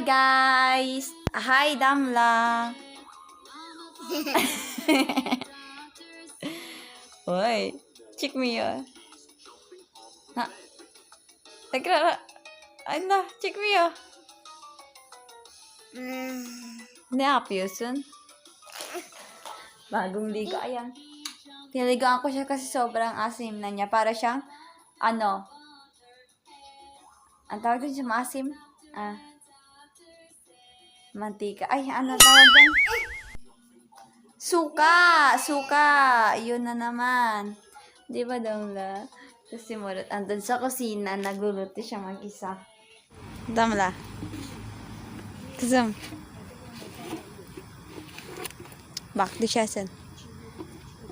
Hi guys! Hi Damla! Hoy, check me ya. Ha? Tekrar. Allah, çıkmıyor. Ne yapıyorsun? Bagong ligo. Ayan. Tinaligaan ko siya kasi sobrang asim na niya. Para siyang, ano, ang tawag din siya maasim? Mantika. Ay, ano tawag din? Suka! Suka! Yun na naman. Di ba, Damla? Tapos si Murot andun sa kusina, nagluluto siya mag-isa. Damla. Kızım. Bak düşersin.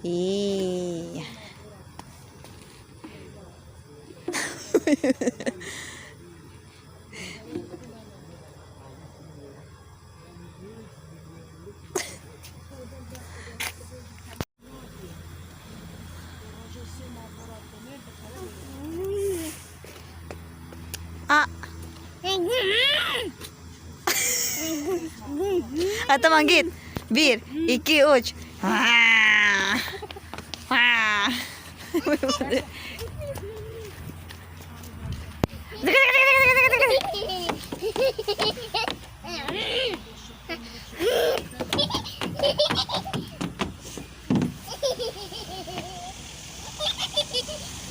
İyi. Ah. Ha, tamam git. 1, 2, 3.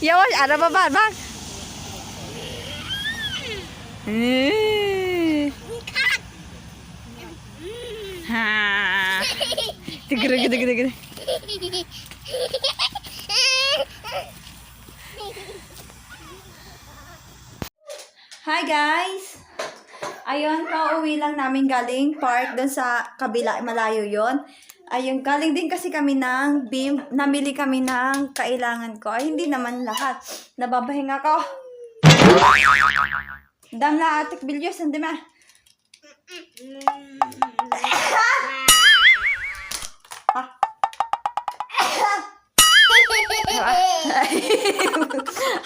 Yavaş araba var bak. Ha. Tigre gide gide gide. Hi guys! Ayun, pauwi lang namin galing park doon sa kabila, malayo yon. Ayun, galing din kasi kami ng BIM, namili kami ng kailangan ko. Ay, hindi naman lahat. Nababahinga ko. Dam na atik bilyos, hindi ma.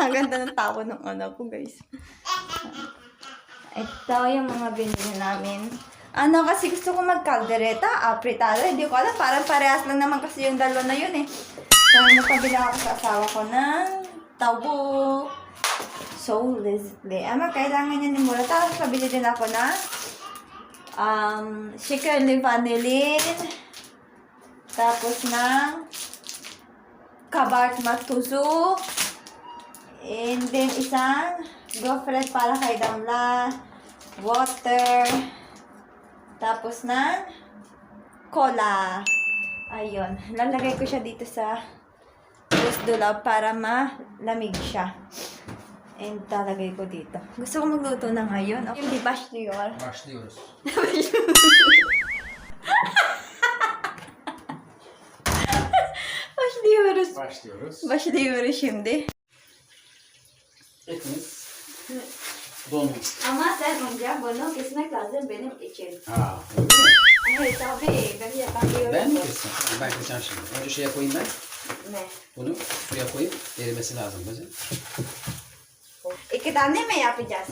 Ang ganda ng tawa ng anak ko, guys. Ito yung mga binili namin. Ano, kasi gusto ko magkaldereta, apritado. Hindi ko alam, parang parehas lang naman kasi yung dalawa na yun eh. So, napabili ako sa asawa ko ng tabo. So, Leslie. Ama, kailangan niya ni Mura. Tapos, pabili din ako na Shikeli Vanillin. Tapos ng Kabart Matuzu. And then, isang gofret para kay Damla. Water. Tapos na cola. Ayun. Lalagay ko siya dito sa dulab para malamig siya. And talagay ko dito. Gusto ko magluto na ngayon. Okay, di başlıyor. Başlıyoruz. Başlıyoruz. Başlıyoruz. Başlıyoruz şimdi. Etimiz donmuş. Ama sen önce bunu kesmek lazım benim için. Aa, öyle mi? Evet tabii. Ben yapamıyorum. Ben mi keseceğim? Ben keseceğim şimdi. Önce şeye koyayım ben. Ne? Bunu suya koyup erimesi lazım kızım. 2 tane mi yapacağız?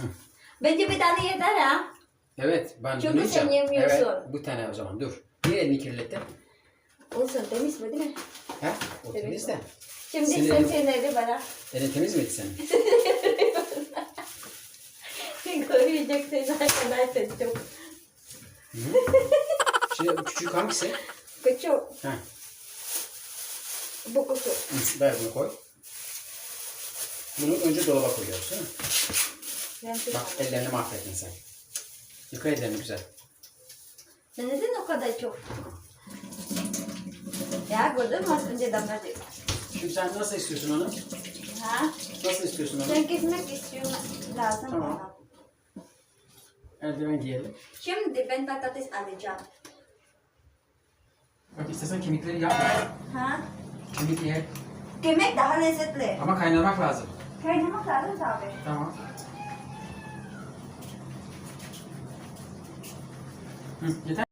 Bence bir tane yeter ha. Evet, ben Çünkü bunu yiyeceğim. sen yemiyorsun. Evet, bu tane o zaman dur. Niye elini kirlettin? Olsun temiz mi değil mi? Ha? O temiz de. Şimdi Sinirli- sen sinirli bana. Elin temiz miydi senin? Göreceksin arkadaşlar çok. Hı. Şimdi küçük hangisi? Küçük. Ha. Bu küçük. Ver bunu koy. Bunu önce dolaba koyuyoruz değil mi? Bak ellerini mahvettin sen. Yıka ellerini güzel. Neden o kadar çok? Ya gördün mü az önce damladı. Şimdi sen nasıl istiyorsun onu? Ha? Nasıl istiyorsun onu? Sen kesmek istiyorum lazım Tamam. bana. Eldiven giyelim. Şimdi ben patates alacağım. Bak istesen kemikleri yapma. Ha? Kemik ye. Yemek daha lezzetli. Ama kaynamak lazım. Kaynamak lazım tabii. Tamam. Hı, yeter.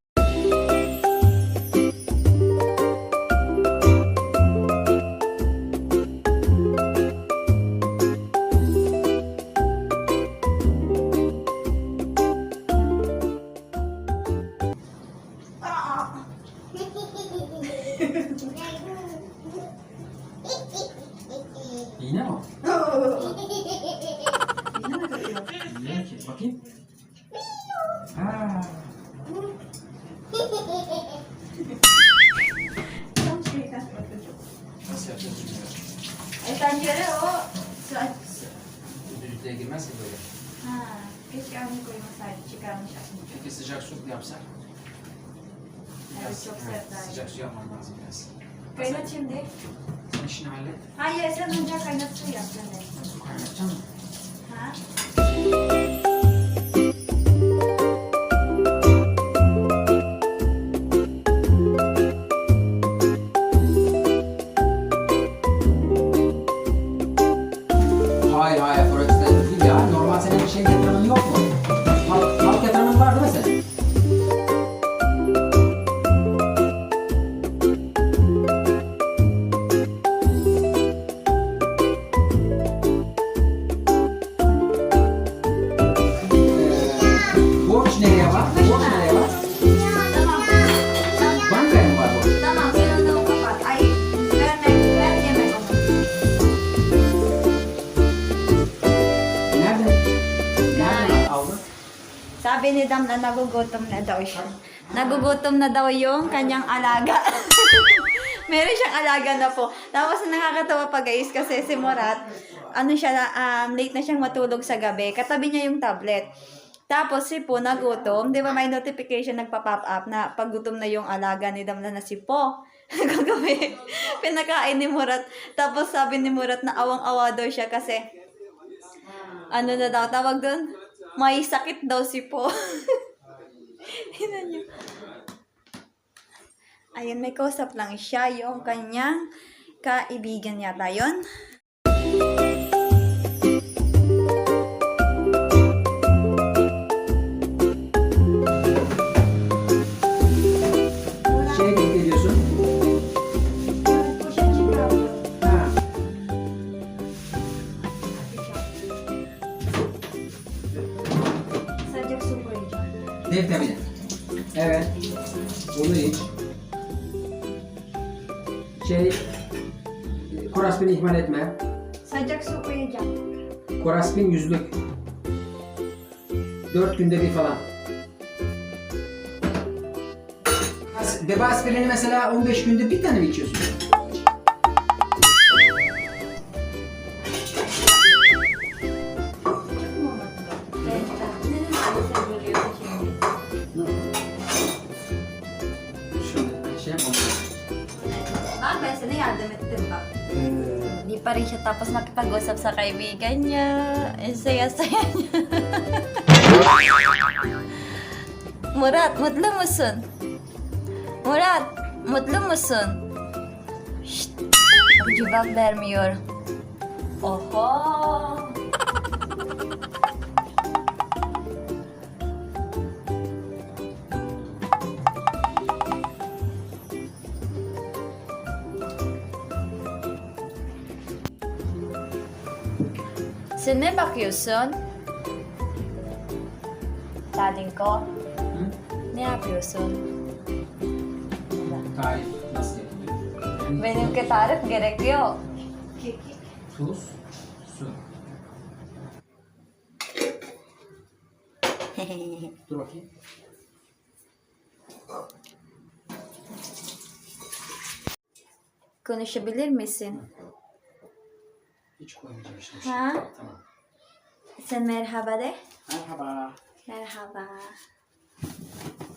İğne mi o? İğne mi takıyor? Bilmiyorum ki. Bakayım. Ha. Tam şeyden. Nasıl yapacağız şimdi? Tencere o. Düdüklüğe girmez ki böyle. Ha, keşke onu koymasaydı. Çıkarmış aslında. Peki sıcak su yapsak? Evet, çok sert evet, daha iyi. sıcak su yapmam lazım biraz. Kaynat şimdi. Sen işini hallet. Hayır, sen önce kaynat su yap. Sen de. Su kaynatacağım mı? Ha? Hayır hayır. Forex değil ya. Normal senin bir şey yatırımın yok mu? Halk yatırımın var değil mi senin? Borç nereye var? Borç nereye var? Tamam. Bankaya mı var borç? Tamam, sen onu kapat. Ay, ver yemek onu. Nerede? Nereden aldın? Sabi ni Dam na nagugutom na daw siya. Nagugutom na daw yung kanyang alaga. Meron siyang alaga na po. Tapos nakakatawa pa guys kasi si Morat, ano siya, late na siyang matulog sa gabi. Katabi niya yung tablet. Tapos si Po nagutom, di ba may notification nagpa-pop up na paggutom na yung alaga ni Damla na si Po. Kagabi, pinakain ni Murat. Tapos sabi ni Murat na awang-awa daw siya kasi ano na daw, tawag doon? May sakit daw si Po. Tingnan niyo. Ayun, may kausap lang siya, yung kanyang kaibigan yata yun. Şeye gidip geliyorsun. Ha. Sadece su koyacağım. D vitamini. Evet. Onu iç. Koraspin'i ihmal etme. Sadece su koyacağım. Koraspin 100'lük. 4 günde bir falan. Deva aspirini mesela 15 günde bir tane mi içiyorsun? Şöyle şey yapalım. Bak, ben sana yardım ettim bak. Di pa rin siya tapos makipag-usap sa kaibigan niya. Ang saya-saya niya. Murat, mutlu musun? Murat, mutlu musun? Şşt, bak cevap vermiyor. Oho. Sen ne bakıyorsun? Dadin ko, Hı? ne yapıyorsun? Tarif nasıl yapılıyor? Benimki tarif gerekiyor. Tuz, su. Dur bakayım. Konuşabilir misin? Hiç koymayacağım işte. Ha? Tamam. Sen merhaba de. Merhaba. Merhaba.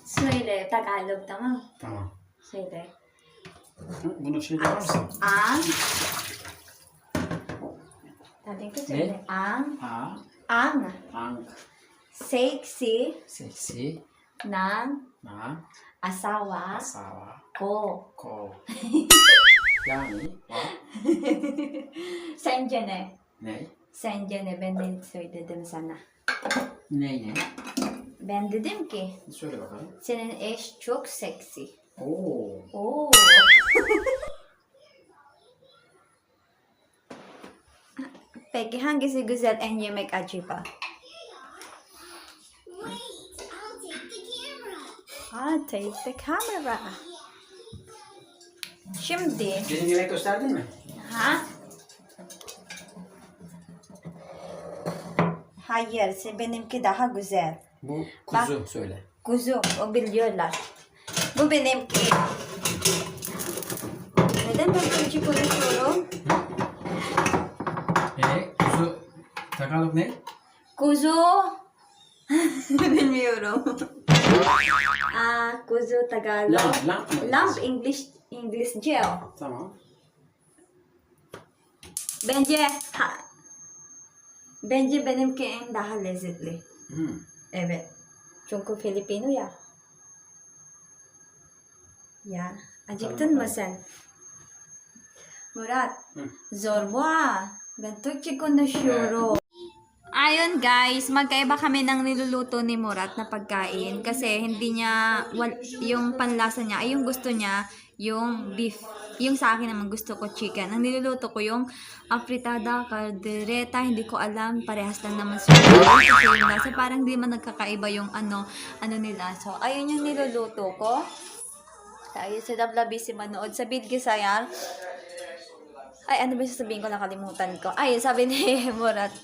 Söyle Tagalog, tamam? Tamam. Söyle. Bunu şey yapar mısın? Ang. Dadin ko söyle. Ne? Ang. Ha, Ang. ang, Sexy seksi, ng na, asawa asawa, ko. ko. Yani, wa, Sence ne? ne? Sence ne? Ben de söyledim sana. Ne? Ben dedim ki Söyle bakalım. senin eş çok seksi. Oo. Oo. Peki hangisi güzel en yemek acaba? I'll take the camera. I'll take the camera. Şimdi. Benim yemek gösterdin mi? Ha? Hayır, benimki daha güzel. Bu kuzu söyle. Kuzu, o biliyorlar. Bu benimki. Neden ben Türkçe konuşuyorum? Kuzu Tagalog ne? Kuzu. Bilmiyorum. Kuzu Tagalog. Lamp mı? Lamp English gel. Tamam. Bence benimki en daha lezzetli. Evet. Çünkü Filipino ya. Ya. Acıktın mı sen? Murat. Zor mo Ben Türkçe konuşuyorum. Ayun guys, magkaiba kami ng niluluto ni Murat na pagkain kasi hindi niya, yung panlasa niya, ay yung gusto niya, yung beef. Yung sa akin naman gusto ko chicken. Ang niluluto ko yung apritada, caldereta, hindi ko alam, parehas lang naman sila. Kasi yung lasa, parang di man nagkakaiba yung ano nila. So, ayun yung niluluto ko. Ayun, si Dablabi si manood sa Bidgi Sayar. Ay, ano ba sasabihin ko? Nakalimutan ko. Ay, sabi ni Murat,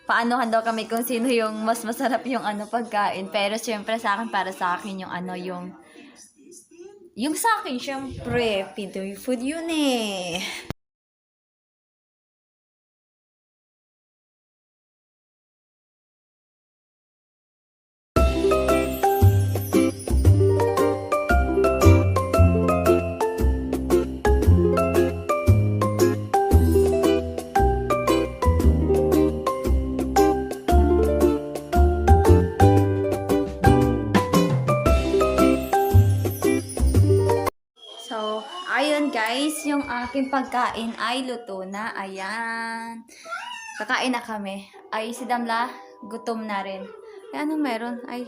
paanohan daw kami kung sino yung mas masarap yung pagkain. Pero syempre sa akin, para sa akin yung sa akin, syempre, Pinoy food yun eh. So, ayun guys, yung aking pagkain ay luto na. Ayan. Kakain na kami. Ay, si Damla, gutom na rin. Ay, ano meron? Ay,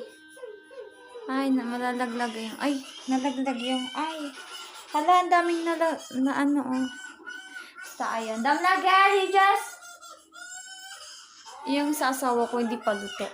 malalaglag yung, nalaglag yung, hala, ang daming Basta, ayan. Damla, Gary, just, yung sasawa ko, hindi pa luto.